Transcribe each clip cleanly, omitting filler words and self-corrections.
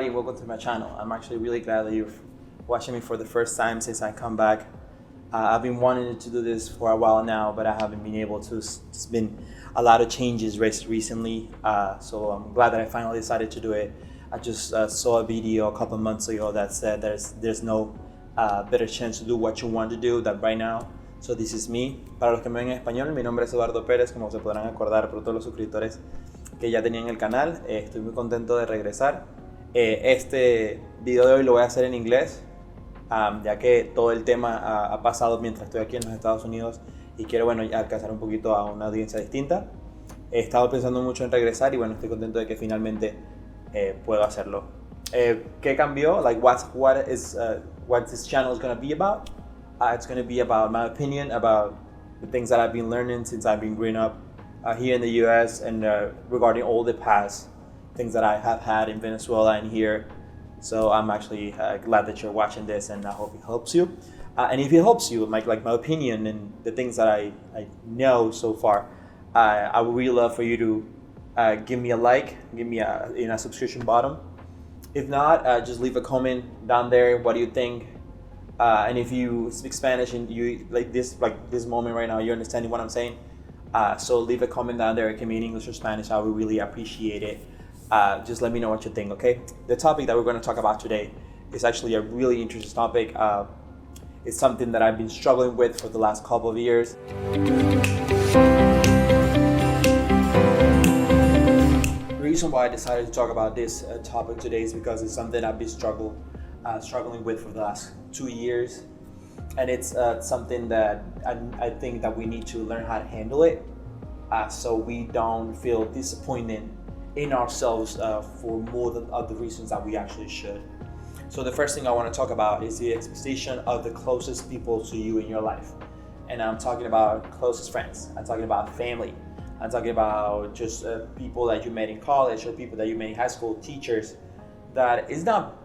everybody, welcome to my channel. I'm actually really glad that you're watching me for the first time since I come back. I've been wanting to do this for a while now, but I haven't been able to. It's been a lot of changes recently, so I'm glad that I finally decided to do it. I just saw a video a couple months ago that said there's no better chance to do what you want to do than right now. So this is me. Para los que me ven en español, mi nombre es Eduardo Pérez, como se podrán acordar por todos los suscriptores que ya tenían el canal. Estoy muy contento de regresar. Este video de hoy lo voy a hacer en inglés, ya que todo el tema ha pasado mientras estoy aquí en los Estados Unidos y quiero alcanzar un poquito a una audiencia distinta. He estado pensando mucho en regresar y estoy contento de que finalmente puedo hacerlo. ¿Qué cambió? What this channel is going to be about? It's going to be about my opinion about the things that I've been learning since I've been growing up here in the US, and regarding all the past things that I have had in Venezuela and here. So I'm actually glad that you're watching this, and I hope it helps you. And if it helps you, my opinion and the things that I know so far, I would really love for you to give me a like, give me a subscription button. If not, just leave a comment down there. What do you think? And if you speak Spanish and you like this moment right now, you're understanding what I'm saying, so leave a comment down there. It can be in English or Spanish. I would really appreciate it. Just let me know what you think, okay? The topic that we're going to talk about today is actually a really interesting topic. It's something that I've been struggling with for the last couple of years. The reason why I decided to talk about this topic today is because it's something I've been struggling with for the last 2 years, and it's something that I think that we need to learn how to handle it, so we don't feel disappointed in ourselves for more than other reasons that we actually should. So the first thing I want to talk about is the expectation of the closest people to you in your life, and I'm talking about closest friends, I'm talking about family, I'm talking about just people that you met in college or people that you met in high school, teachers. That is not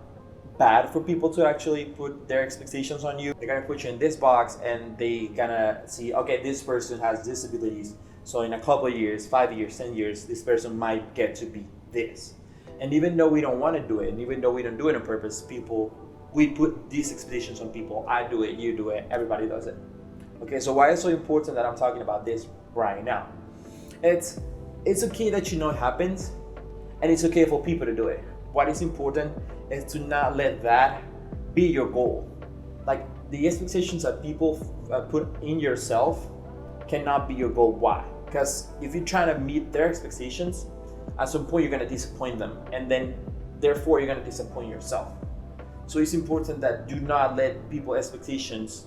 bad for people to actually put their expectations on you. They're gonna put you in this box and they gonna see, okay, this person has disabilities, so in a couple of years, 5 years, 10 years, this person might get to be this. And even though we don't want to do it, and even though we don't do it on purpose, we put these expectations on people. I do it, you do it, everybody does it. Okay, so why is it so important that I'm talking about this right now? It's okay that you know it happens, and it's okay for people to do it. What is important is to not let that be your goal. Like, the expectations that people put in yourself cannot be your goal. Why? Because if you're trying to meet their expectations, at some point you're going to disappoint them, and then therefore you're going to disappoint yourself. So it's important that do not let people's expectations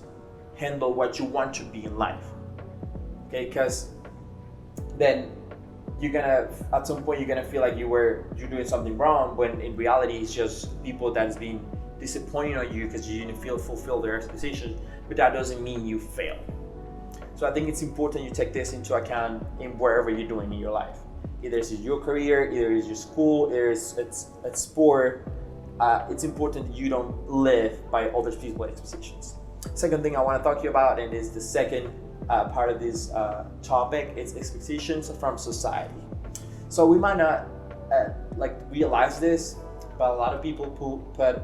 handle what you want to be in life. Okay? Because then at some point you're gonna feel like you're doing something wrong, when in reality it's just people that's been disappointing on you because you didn't fulfill their expectations, but that doesn't mean you fail. So I think it's important you take this into account in wherever you're doing in your life. Either it's your career, either it's your school, either it's sport. It's important that you don't live by other people's expectations. Second thing I want to talk to you about, and is the second part of this topic, is expectations from society. So we might not realize this, but a lot of people put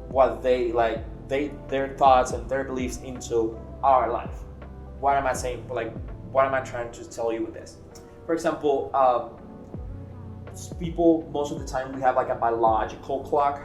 what their thoughts and their beliefs into our life. What am I saying? What am I trying to tell you with this? For example, people, most of the time we have a biological clock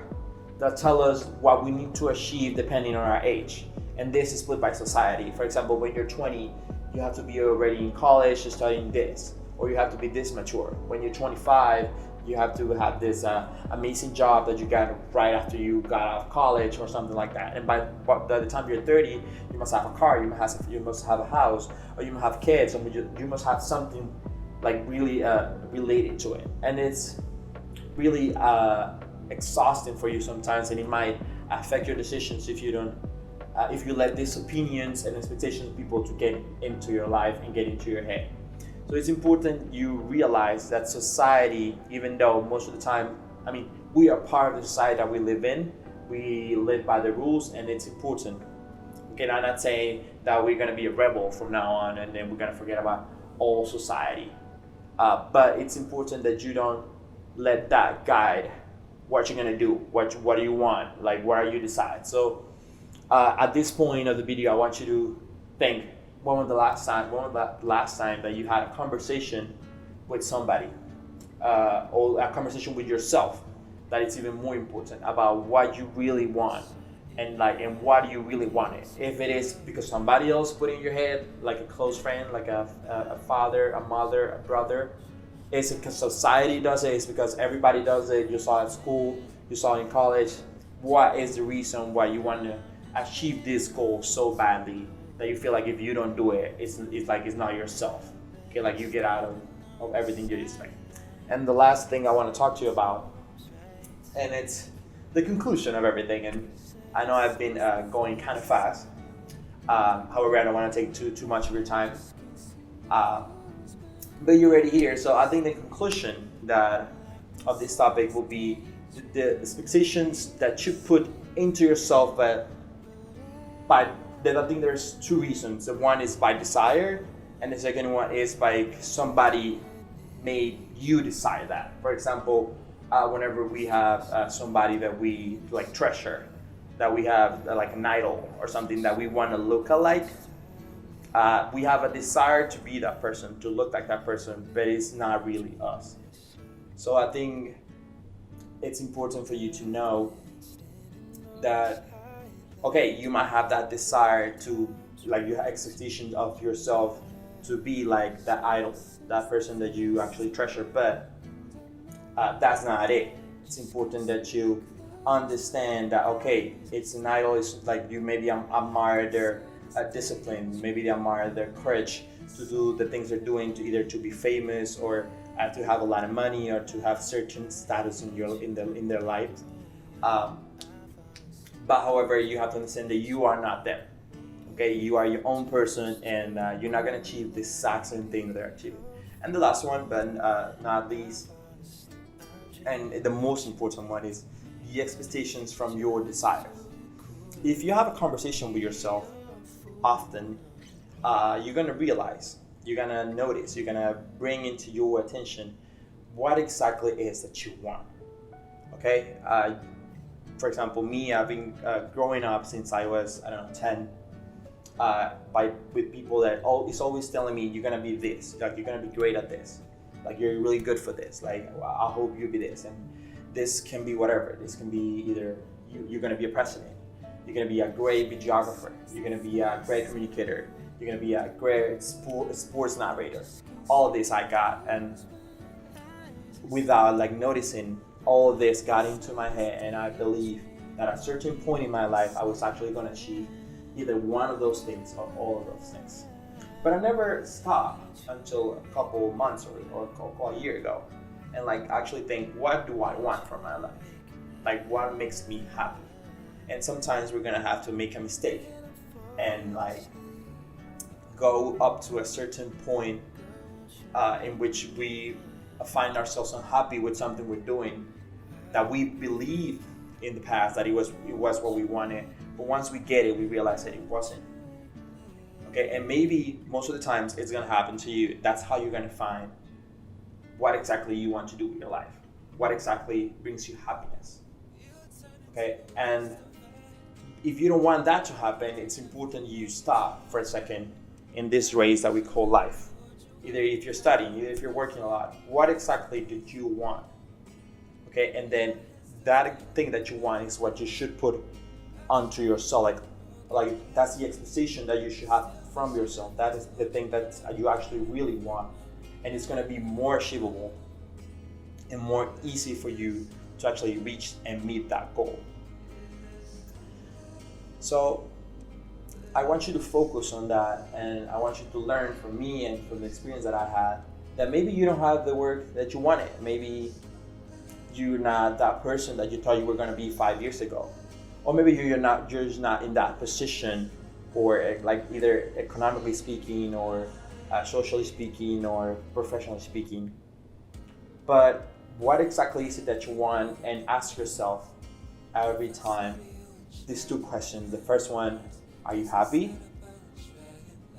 that tell us what we need to achieve depending on our age. And this is split by society. For example, when you're 20, you have to be already in college studying this, or you have to be this mature. When you're 25, you have to have this amazing job that you got right after you got out of college or something like that. And by the time you're 30, you must have a car, you must have a house, or you must have kids, or you must have something really related to it. And it's really exhausting for you sometimes, and it might affect your decisions if you let these opinions and expectations of people to get into your life and get into your head. So it's important you realize that society, even though most of the time, we are part of the society that we live in, we live by the rules, and it's important. Okay, I'm not saying that we're gonna be a rebel from now on and then we're gonna forget about all society. But it's important that you don't let that guide what you're gonna do, what do you want, like what are you decide. So at this point of the video, I want you to think, when was the last time that you had a conversation with somebody, or a conversation with yourself, that it's even more important, about what you really want, and what do you really want it. If it is because somebody else put in your head, like a close friend, like a father, a mother, a brother. Is it because society does it? It's because everybody does it. You saw it at school, you saw it in college. What is the reason why you want to achieve this goal so badly that you feel like if you don't do it, it's like it's not yourself? Okay, like you get out of everything you expect. And the last thing I want to talk to you about, and it's the conclusion of everything. And I know I've been going kind of fast. However, I don't want to take too much of your time. But you're already here, so I think the conclusion of this topic will be the expectations that you put into yourself. That I think there's two reasons. The one is by desire, and the second one is by somebody made you decide that. For example, whenever we have somebody that we like treasure, that we have like an idol or something that we want to look alike. We have a desire to be that person, to look like that person, but it's not really us. So I think it's important for you to know that, okay, you might have that desire to, like, you have expectations of yourself to be like that idol, that person that you actually treasure, but that's not it. It's important that you understand that, okay, it's an idol. It's like you maybe admire their discipline, maybe they admire their courage to do the things they're doing, to either to be famous or to have a lot of money or to have certain status in their life. But however, you have to understand that you are not them. Okay, you are your own person, and you're not gonna achieve the exact same thing that they're achieving. And the last one, but not least, and the most important one, is the expectations from your desires. If you have a conversation with yourself often, you're gonna realize, you're gonna notice, you're gonna bring into your attention what exactly it is that you want. Okay, for example, me, I've been growing up since I was, 10, with people that is always telling me, you're gonna be this, like you're gonna be great at this, like you're really good for this, like I hope you be this, and this can be whatever. This can be either you're gonna be a president, you're going to be a great videographer, you're going to be a great communicator, you're going to be a great sports narrator. All of this I got, and without like noticing, all of this got into my head, and I believe that at a certain point in my life I was actually going to achieve either one of those things or all of those things. But I never stopped until a couple months or a year ago, and like actually think, what do I want from my life? Like what makes me happy? And sometimes we're gonna have to make a mistake and like go up to a certain point in which we find ourselves unhappy with something we're doing that we believe in the past that it was what we wanted, but once we get it, we realize that it wasn't. Okay, and maybe most of the times it's gonna happen to you. That's how you're gonna find what exactly you want to do with your life, what exactly brings you happiness. Okay, and if you don't want that to happen, it's important you stop for a second in this race that we call life. Either if you're studying, either if you're working a lot, what exactly did you want? Okay, and then that thing that you want is what you should put onto yourself. Like that's the expectation that you should have from yourself. That is the thing that you actually really want, and it's going to be more achievable and more easy for you to actually reach and meet that goal. So I want you to focus on that, and I want you to learn from me and from the experience that I had that maybe you don't have the work that you wanted. Maybe you're not that person that you thought you were going to be 5 years ago, or maybe you're just not in that position, or like either economically speaking or socially speaking or professionally speaking. But what exactly is it that you want? And ask yourself every time these two questions. The first one, are you happy?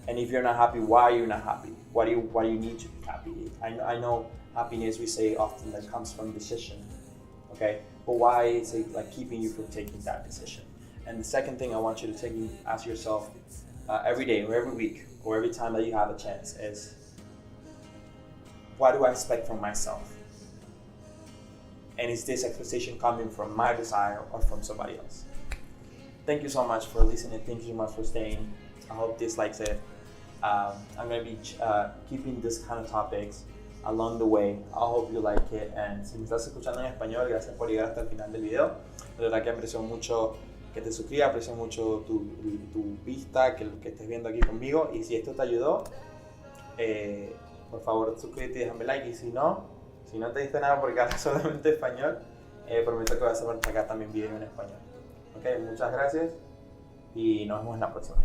And if you're not happy, why are you not happy? Why do you need to be happy? I know happiness, we say often, that comes from decision, okay? but why is it like keeping you from taking that decision? And the second thing I want you to ask yourself every day or every week or every time that you have a chance is, what do I expect from myself? And is this expectation coming from my desire or from somebody else? Thank you so much for listening. Thank you so much for staying. I hope this likes it. I'm going to be keeping this kind of topics along the way. I hope you like it. And si me estás escuchando en español, gracias por llegar hasta el final del video. De verdad que aprecio mucho que te suscribas, aprecio mucho tu vista, que estés viendo aquí conmigo. Y si esto te ayudó, por favor suscríbete y déjame like. Y si no te diste nada porque hablas solamente español, prometo que voy a hacer acá también video en español. Ok, muchas gracias y nos vemos en la próxima.